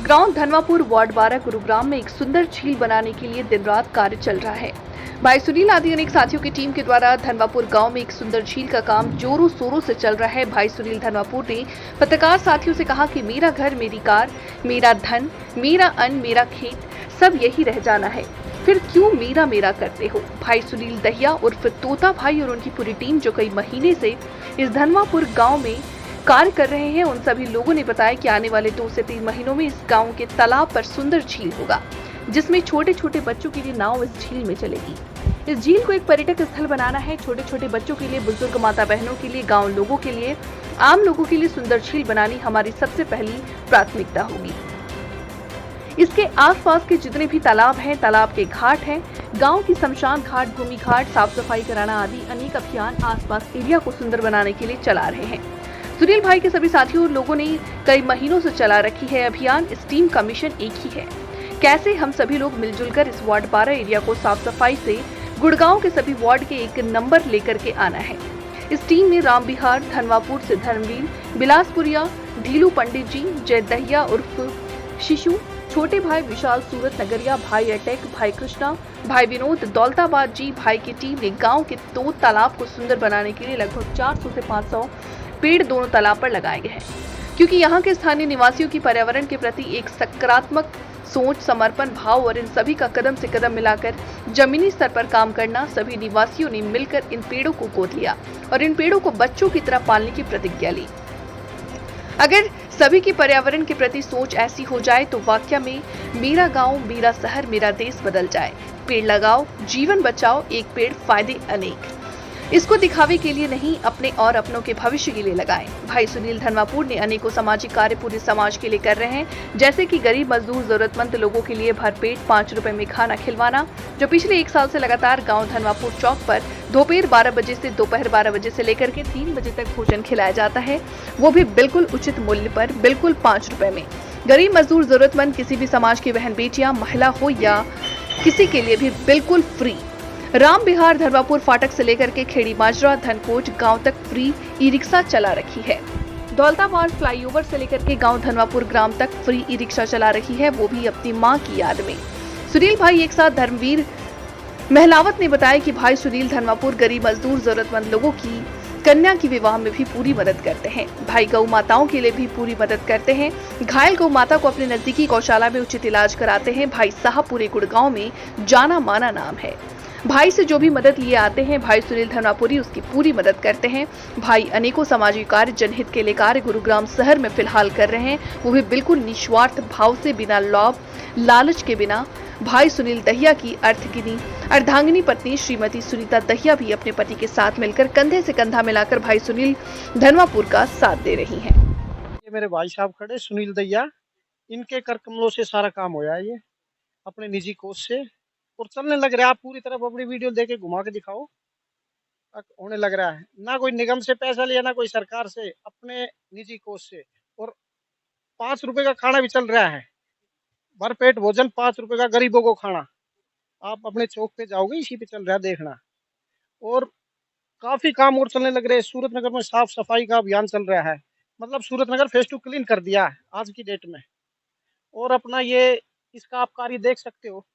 ग्राम Dhanwapur ward 12 Gurugram में एक सुंदर झील बनाने के लिए दिन रात कार्य चल रहा है। भाई सुनील आदि अनेक साथियों की टीम के द्वारा धनवापुर गांव में एक सुंदर झील का काम जोरों शोरों से चल रहा है। भाई सुनील धनवापुर ने पत्रकार साथियों से कहा कि मेरा घर, मेरी कार, मेरा धन, मेरा अन्न, मेरा खेत, सब यही रह जाना है, फिर क्यों मेरा मेरा करते हो। भाई सुनील दहिया उर्फ तोता भाई और उनकी पूरी टीम जो कई महीने से इस धनवापुर गाँव में कार्य कर रहे हैं, उन सभी लोगों ने बताया कि आने वाले 2 से 3 महीनों में इस गांव के तालाब पर सुंदर झील होगा, जिसमें छोटे छोटे बच्चों के लिए नाव इस झील में चलेगी। इस झील को एक पर्यटक स्थल बनाना है। छोटे छोटे बच्चों के लिए, बुजुर्ग माता बहनों के लिए, गांव लोगों के लिए, आम लोगों के लिए सुंदर झील बनानी हमारी सबसे पहली प्राथमिकता होगी। इसके आसपास के जितने भी तालाब हैं, तालाब के घाट हैं, गांव की शमशान घाट, भूमि घाट, साफ सफाई कराना आदि अनेक अभियान आसपास एरिया को सुंदर बनाने के लिए चला रहे हैं। सुनील भाई के सभी साथियों और लोगों ने कई महीनों से चला रखी है अभियान। इस टीम का मिशन एक ही है, कैसे हम सभी लोग मिलजुल कर इस वार्ड 12 एरिया को साफ सफाई से गुड़गांव के सभी वार्ड के एक नंबर लेकर के आना है। इस टीम में राम बिहार, धनवापुर से धर्मवीर, बिलासपुरिया, ढीलू पंडित जी, जय दहिया उर्फ शिशु, छोटे भाई विशाल सूरत नगरिया, भाई अटैक, भाई कृष्णा, भाई विनोद, दौलताबाद जी भाई की टीम ने गांव के 2 तालाब को सुंदर बनाने के लिए लगभग 400 से 500 पेड़ दोनों तालाब पर लगाए गए हैं, क्योंकि यहाँ के स्थानीय निवासियों की पर्यावरण के प्रति एक सकारात्मक सोच, समर्पण भाव और इन सभी का कदम से कदम मिलाकर जमीनी स्तर पर काम करना। सभी निवासियों ने मिलकर इन पेड़ों को गोद लिया और इन पेड़ों को बच्चों की तरह पालने की प्रतिज्ञा ली। अगर सभी की पर्यावरण के प्रति सोच ऐसी हो जाए तो वाकई में मेरा गांव, मेरा शहर, मेरा देश बदल जाए। पेड़ लगाओ, जीवन बचाओ, एक पेड़ फायदे अनेक। इसको दिखावे के लिए नहीं, अपने और अपनों के भविष्य के लिए लगाएं। भाई सुनील धनवापुर ने अनेकों सामाजिक कार्य पूरे समाज के लिए कर रहे हैं, जैसे कि गरीब मजदूर, जरूरतमंद लोगों के लिए भरपेट 5 रुपए में खाना खिलवाना, जो पिछले 1 साल से लगातार गांव धनवापुर चौक पर दोपहर 12 बजे से दोपहर 12 बजे से लेकर के 3 बजे तक भोजन खिलाया जाता है, वो भी बिल्कुल उचित मूल्य पर, बिल्कुल 5 रुपए में। गरीब मजदूर, जरूरतमंद किसी भी समाज की बहन बेटियां, महिला हो या किसी के लिए भी बिल्कुल फ्री। राम बिहार धनवापुर फाटक से लेकर के खेड़ी माजरा धनकोट गांव तक फ्री ई रिक्शा चला रखी है। दौलताबाद फ्लाईओवर से लेकर के गांव धनवापुर ग्राम तक फ्री ई रिक्शा चला रखी है, वो भी अपनी मां की याद में। सुनील भाई एक साथ धर्मवीर महलावत ने बताया कि भाई सुनील धनवापुर गरीब मजदूर, जरूरतमंद लोगों की कन्या की विवाह में भी पूरी मदद करते हैं। भाई गौ माताओं के लिए भी पूरी मदद करते हैं। घायल गौ माता को अपने नजदीकी गौशाला में उचित इलाज कराते हैं। भाई साहब पूरे गुड़गांव में जाना माना नाम है। भाई से जो भी मदद लिए आते हैं, भाई सुनील धनवापुरी उसकी पूरी मदद करते हैं। भाई अनेकों सामाजिक कार्य, जनहित के लिए कार्य गुरुग्राम शहर में फिलहाल कर रहे हैं, वो भी बिल्कुल निस्वार्थ भाव से, बिना लोभ लालच के बिना। भाई सुनील दहिया की अर्धांगिनी पत्नी श्रीमती सुनीता दहिया भी अपने पति के साथ मिलकर कंधे से कंधा मिलाकर भाई सुनील धनवापुर का साथ दे रही हैं। ये मेरे भाई साहब खड़े सुनील दहिया, इनके कर कमलों से सारा काम होया है, ये अपने निजी कोष से और चलने लग रहा है। आप पूरी तरफ अपनी वीडियो देके घुमा के दिखाओ, होने लग रहा है। ना कोई निगम से पैसा लिया, ना कोई सरकार से, अपने निजी कोष से। और 5 रुपए का खाना भी चल रहा है, भरपेट भोजन 5 रुपए का गरीबों को खाना। आप अपने चौक पे जाओगे, इसी पे चल रहा है, देखना। और काफी काम और चलने लग रहे हैं। सूरत नगर में साफ सफाई का अभियान चल रहा है, मतलब सूरत नगर फेस टू क्लीन कर दिया है आज की डेट में। और अपना ये इसका आप कार्य देख सकते हो।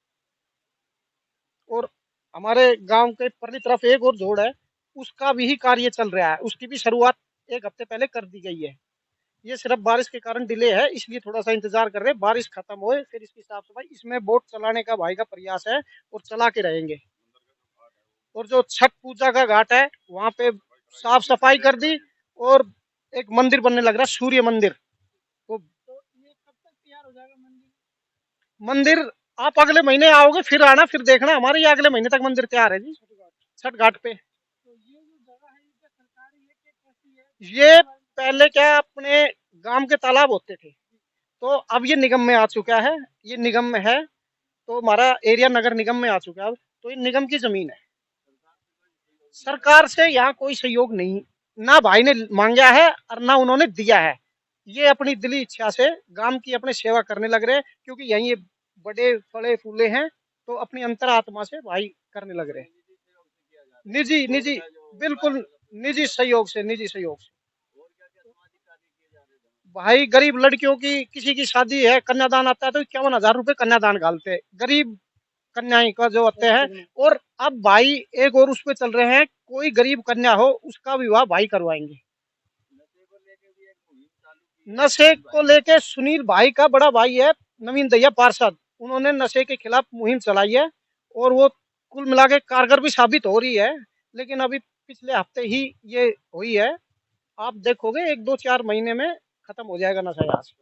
और हमारे गांव के परली तरफ एक और जोड़ है, उसका भी कार्य चल रहा है, उसकी भी शुरुआत 1 हफ्ते पहले कर दी गई है। ये सिर्फ बारिश के कारण डिले है, इसलिए थोड़ा सा इंतजार कर रहे हैं, बारिश खत्म होए फिर इसकी साफ सफाई। इसमें बोट चलाने का भाई का प्रयास है और चला के रहेंगे। और जो छठ पूजा का घाट है, वहां पे साफ सफाई कर दी और एक मंदिर बनने लग रहा है, सूर्य मंदिर। तो ये कब तक तैयार हो जाएगा मंदिर? आप अगले महीने आओगे, फिर आना, फिर देखना। हमारे ये अगले महीने तक मंदिर तैयार है जी, छठ घाट पे। तो ये जो जगह है, ये सरकारी है कि कैसी है? ये पहले क्या अपने गांव के तालाब होते थे, तो अब ये निगम में आ चुका है। ये निगम में है, तो हमारा एरिया नगर निगम में आ चुका है। अब तो ये निगम की जमीन है। सरकार से यहाँ कोई सहयोग नहीं, ना भाई ने मांगा है और ना उन्होंने दिया है। ये अपनी दिली इच्छा से गांव की अपने सेवा करने लग रहे हैं, क्योंकि यहीं ये बड़े फले फूले हैं, तो अपनी अंतरात्मा से भाई करने लग रहे हैं। निजी निजी बिल्कुल निजी सहयोग से, निजी सहयोग से भाई गरीब लड़कियों की किसी की शादी है, कन्यादान आता है तो 51,000 रुपए कन्यादान घालते हैं, गरीब कन्याएं का जो होते हैं। और अब भाई एक और उस पे चल रहे हैं, कोई गरीब कन्या हो उसका विवाह भाई करवाएंगे। नशे को लेके सुनील भाई का बड़ा भाई है नवीन दैया पार्षद, उन्होंने नशे के खिलाफ मुहिम चलाई है और वो कुल मिला के कारगर भी साबित हो रही है। लेकिन अभी पिछले हफ्ते ही ये हुई है, आप देखोगे 1-2-4 महीने में खत्म हो जाएगा नशा यहाँ से।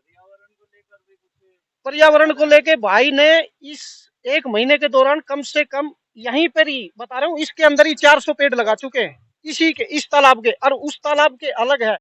पर्यावरण को लेके भाई ने इस 1 महीने के दौरान कम से कम, यहीं पर ही बता रहा हूँ, इसके अंदर ही 400 पेड़ लगा चुके हैं, इसी के इस तालाब के, और उस तालाब के अलग है।